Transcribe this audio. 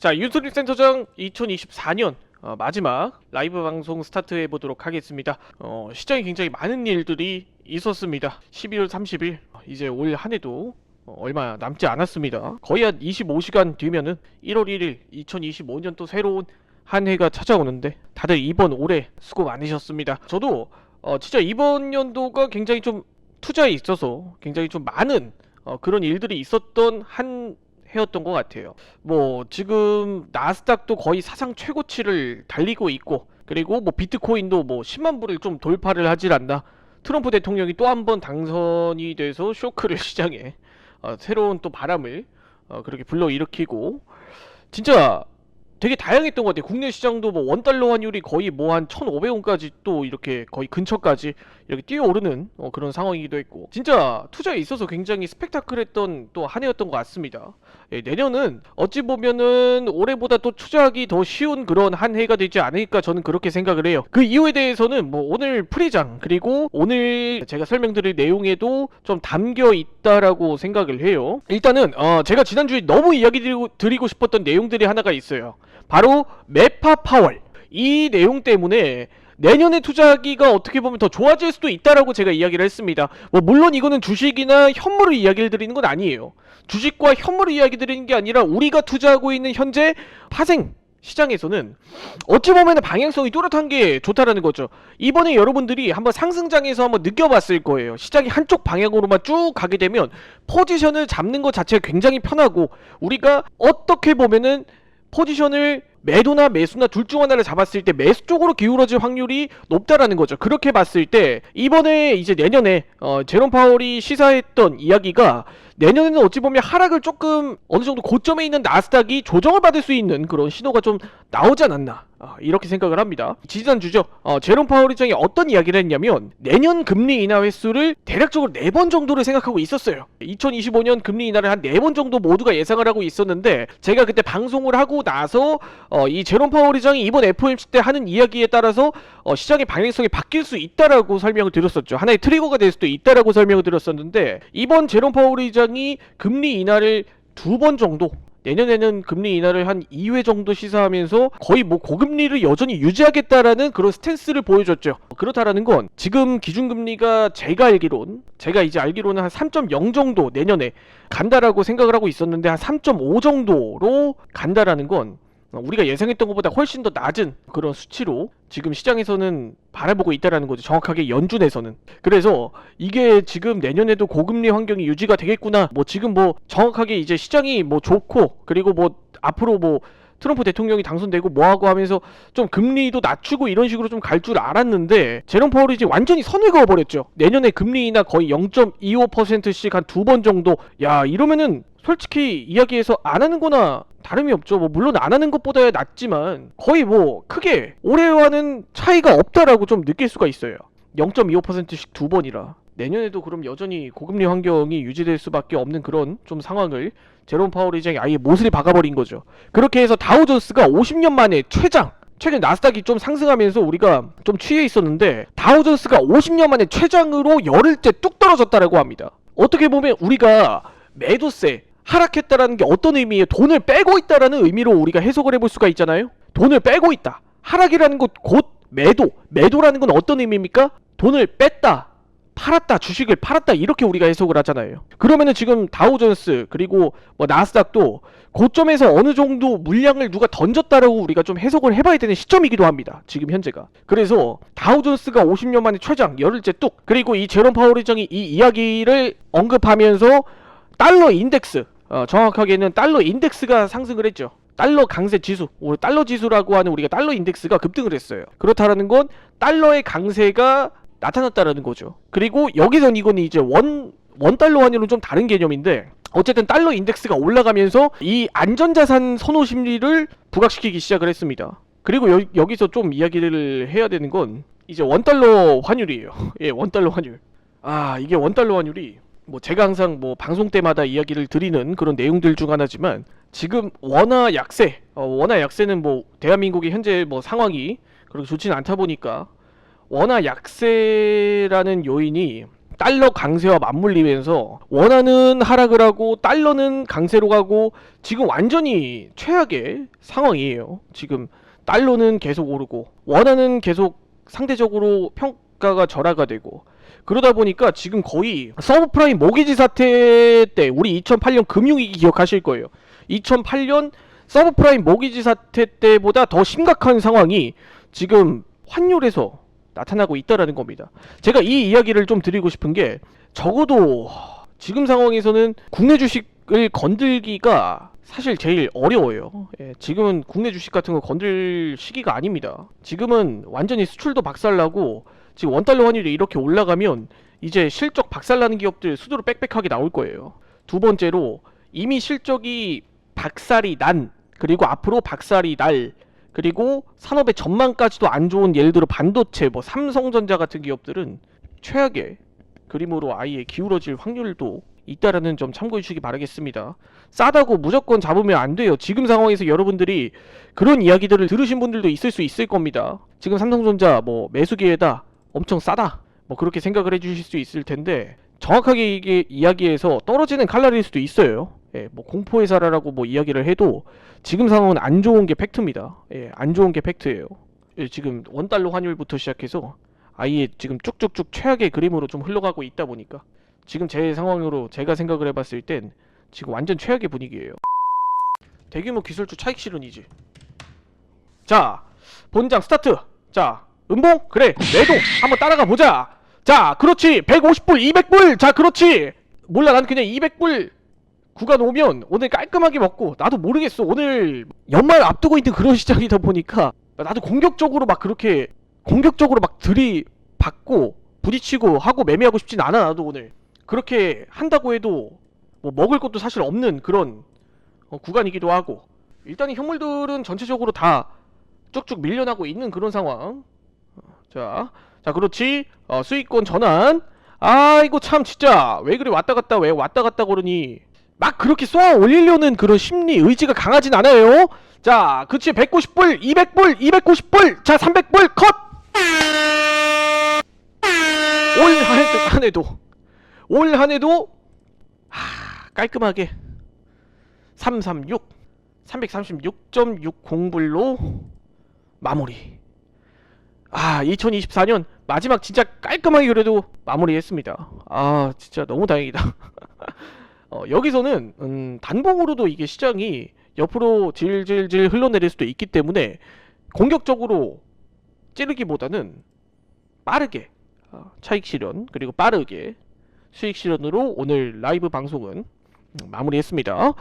자, 유트립 센터장 2024년 마지막 라이브 방송 스타트해 보도록 하겠습니다. 시장에 굉장히 많은 일들이 있었습니다. 11월 30일 이제 올 한 해도 얼마 남지 않았습니다. 거의 한 25시간 뒤면은 1월 1일 2025년 또 새로운 한 해가 찾아오는데 다들 이번 올해 수고 많으셨습니다. 저도 진짜 이번 연도가 굉장히 좀 투자에 있어서 굉장히 좀 많은 그런 일들이 있었던 한 해였던 것 같아요. 뭐 지금 나스닥도 거의 사상 최고치를 달리고 있고, 그리고 뭐 비트코인도 뭐 10만 불을 좀 돌파를 하질 않나. 트럼프 대통령이 또 한 번 당선이 돼서 쇼크를 시장에 새로운 또 바람을 그렇게 불러일으키고, 진짜 되게 다양했던 것 같아요. 국내 시장도 뭐 원달러 환율이 거의 뭐 한 1,500원까지 또 이렇게 거의 근처까지 이렇게 뛰어오르는 그런 상황이기도 했고, 진짜 투자에 있어서 굉장히 스펙타클했던 또 한 해였던 것 같습니다. 예, 내년은 어찌 보면은 올해보다 또 투자하기 더 쉬운 그런 한 해가 되지 않을까, 저는 그렇게 생각을 해요. 그 이유에 대해서는 뭐 오늘 프리장 그리고 오늘 제가 설명드릴 내용에도 좀 담겨 있다라고 생각을 해요. 일단은 제가 지난주에 너무 이야기 드리고 싶었던 내용들이 하나가 있어요. 바로 매파 파월. 이 내용 때문에 내년에 투자하기가 어떻게 보면 더 좋아질 수도 있다라고 제가 이야기를 했습니다. 뭐 물론 이거는 주식이나 현물을 이야기를 드리는 건 아니에요. 주식과 현물을 이야기 드리는 게 아니라 우리가 투자하고 있는 현재 파생 시장에서는 어찌 보면 방향성이 뚜렷한 게 좋다라는 거죠. 이번에 여러분들이 한번 상승장에서 한번 느껴봤을 거예요. 시장이 한쪽 방향으로만 쭉 가게 되면 포지션을 잡는 것 자체가 굉장히 편하고, 우리가 어떻게 보면은 포지션을 매도나 매수나 둘 중 하나를 잡았을 때 매수 쪽으로 기울어질 확률이 높다라는 거죠. 그렇게 봤을 때 이번에 이제 내년에 제롬 파월이 시사했던 이야기가, 내년에는 어찌 보면 하락을 조금 어느 정도 고점에 있는 나스닥이 조정을 받을 수 있는 그런 신호가 좀 나오지 않았나, 이렇게 생각을 합니다. 지지난주죠. 제롬 파월 의장이 어떤 이야기를 했냐면, 내년 금리 인하 횟수를 대략적으로 4번 정도를 생각하고 있었어요. 2025년 금리 인하를 한 4번 정도 모두가 예상을 하고 있었는데, 제가 그때 방송을 하고 나서 이 제롬 파월 의장이 이번 FOMC 때 하는 이야기에 따라서 시장의 방향성이 바뀔 수 있다라고 설명을 드렸었죠. 하나의 트리거가 될 수도 있다라고 설명을 드렸었는데, 이번 제롬 파월 의장이 금리 인하를 2번 정도, 내년에는 금리 인하를 한 2회 정도 시사하면서 거의 뭐 고금리를 여전히 유지하겠다라는 그런 스탠스를 보여줬죠. 그렇다라는 건 지금 기준금리가 제가 이제 알기로는 한 3.0 정도 내년에 간다라고 생각을 하고 있었는데, 한 3.5 정도로 간다라는 건 우리가 예상했던 것보다 훨씬 더 낮은 그런 수치로 지금 시장에서는 바라보고 있다라는 거죠. 정확하게 연준에서는. 그래서 이게 지금 내년에도 고금리 환경이 유지가 되겠구나, 뭐 지금 뭐 정확하게 이제 시장이 뭐 좋고, 그리고 뭐 앞으로 뭐 트럼프 대통령이 당선되고 뭐하고 하면서 좀 금리도 낮추고 이런 식으로 좀 갈 줄 알았는데, 제롬 파월이 이제 완전히 선을 그어버렸죠. 내년에 금리 인하 거의 0.25%씩 한 2번 정도. 야, 이러면은 솔직히 이야기해서 안 하는 거나 다름이 없죠. 뭐 물론 안 하는 것보다야 낫지만 거의 뭐 크게 올해와는 차이가 없다라고 좀 느낄 수가 있어요. 0.25%씩 2번이라 내년에도 그럼 여전히 고금리 환경이 유지될 수밖에 없는 그런 좀 상황을 제롬 파월 의장이 아예 못을 박아버린 거죠. 그렇게 해서 다우존스가 50년 만에 최장, 최근 나스닥이 좀 상승하면서 우리가 좀 취해 있었는데, 다우존스가 50년 만에 최장으로 열흘째 뚝 떨어졌다라고 합니다. 어떻게 보면 우리가 매도세 하락했다라는 게 어떤 의미예요? 돈을 빼고 있다라는 의미로 우리가 해석을 해볼 수가 있잖아요. 돈을 빼고 있다. 하락이라는 것 곧 매도라는 건 어떤 의미입니까? 돈을 뺐다, 팔았다, 주식을 팔았다, 이렇게 우리가 해석을 하잖아요. 그러면은 지금 다우존스 그리고 뭐 나스닥도 고점에서 어느 정도 물량을 누가 던졌다라고 우리가 좀 해석을 해봐야 되는 시점이기도 합니다. 지금 현재가. 그래서 다우존스가 50년 만에 최장 열흘째 뚝, 그리고 이 제롬 파월 의장이 이 이야기를 언급하면서 달러 인덱스, 정확하게는 달러 인덱스가 상승을 했죠. 달러 강세 지수, 달러 지수라고 하는 우리가 달러 인덱스가 급등을 했어요. 그렇다라는 건 달러의 강세가 나타났다라는 거죠. 그리고 여기선 이거는 이제 원달러 환율은 좀 다른 개념인데, 어쨌든 달러 인덱스가 올라가면서 이 안전자산 선호 심리를 부각시키기 시작을 했습니다. 그리고 여기서 좀 이야기를 해야 되는 건 이제 원달러 환율이에요. 예, 원달러 환율. 이게 원달러 환율이 뭐 제가 항상 뭐 방송 때마다 이야기를 드리는 그런 내용들 중 하나지만, 지금 원화 약세는 뭐 대한민국의 현재 뭐 상황이 그렇게 좋지는 않다 보니까 원화 약세라는 요인이 달러 강세와 맞물리면서 원화는 하락을 하고 달러는 강세로 가고 지금 완전히 최악의 상황이에요. 지금 달러는 계속 오르고 원화는 계속 상대적으로 평가가 절하가 되고 그러다 보니까 지금 거의 서브프라임 모기지 사태 때 우리 2008년 금융위기 기억하실 거예요. 2008년 서브프라임 모기지 사태 때보다 더 심각한 상황이 지금 환율에서 나타나고 있다라는 겁니다. 제가 이 이야기를 좀 드리고 싶은 게 적어도 지금 상황에서는 국내 주식을 건들기가 사실 제일 어려워요. 예, 지금은 국내 주식 같은 거 건들 시기가 아닙니다. 지금은 완전히 수출도 박살나고 지금 원달러 환율이 이렇게 올라가면 이제 실적 박살나는 기업들 수두로 빽빽하게 나올 거예요. 두 번째로 이미 실적이 박살이 난 그리고 앞으로 박살이 날 그리고 산업의 전망까지도 안 좋은 예를 들어 반도체 뭐 삼성전자 같은 기업들은 최악의 그림으로 아예 기울어질 확률도 있다라는 점 참고해 주시기 바라겠습니다. 싸다고 무조건 잡으면 안 돼요. 지금 상황에서 여러분들이 그런 이야기들을 들으신 분들도 있을 수 있을 겁니다. 지금 삼성전자 뭐 매수 기회다, 엄청 싸다, 뭐 그렇게 생각을 해주실 수 있을 텐데 정확하게 이게 이야기해서 떨어지는 칼날일 수도 있어요. 예, 뭐 공포회사라고 뭐 이야기를 해도 지금 상황은 안 좋은 게 팩트입니다. 예, 안 좋은 게 팩트예요. 예, 지금 원달러 환율부터 시작해서 아예 지금 쭉쭉쭉 최악의 그림으로 좀 흘러가고 있다 보니까 지금 제 상황으로 제가 생각을 해봤을 땐 지금 완전 최악의 분위기예요. 대규모 기술주 차익 실현이지. 자, 본장 스타트. 자, 음봉? 그래, 매도 한번 따라가 보자. 자, 그렇지. 150불, 200불. 자, 그렇지. 몰라, 난 그냥 200불 구간 오면 오늘 깔끔하게 먹고, 나도 모르겠어. 오늘 연말 앞두고 있는 그런 시장이다 보니까 나도 공격적으로 막 그렇게 공격적으로 막 들이받고 부딪히고 하고 매매하고 싶진 않아. 나도 오늘 그렇게 한다고 해도 뭐 먹을 것도 사실 없는 그런 구간이기도 하고, 일단 이 현물들은 전체적으로 다 쭉쭉 밀려나고 있는 그런 상황. 자, 그렇지. 수익권 전환. 아이고 참 진짜 왜 그래 왔다 갔다 왜 왔다 갔다 그러니. 막 그렇게 쏘아 올리려는 그런 심리 의지가 강하진 않아요. 자, 그치. 190불, 200불, 290불. 자, 300불 컷. 올 한해도 깔끔하게 336 336.60불로 마무리. 2024년 마지막 진짜 깔끔하게 그래도 마무리했습니다. 진짜 너무 다행이다. 여기서는 단봉으로도 이게 시장이 옆으로 질질질 흘러내릴 수도 있기 때문에 공격적으로 찌르기보다는 빠르게 차익 실현 그리고 빠르게 수익 실현으로 오늘 라이브 방송은 마무리했습니다.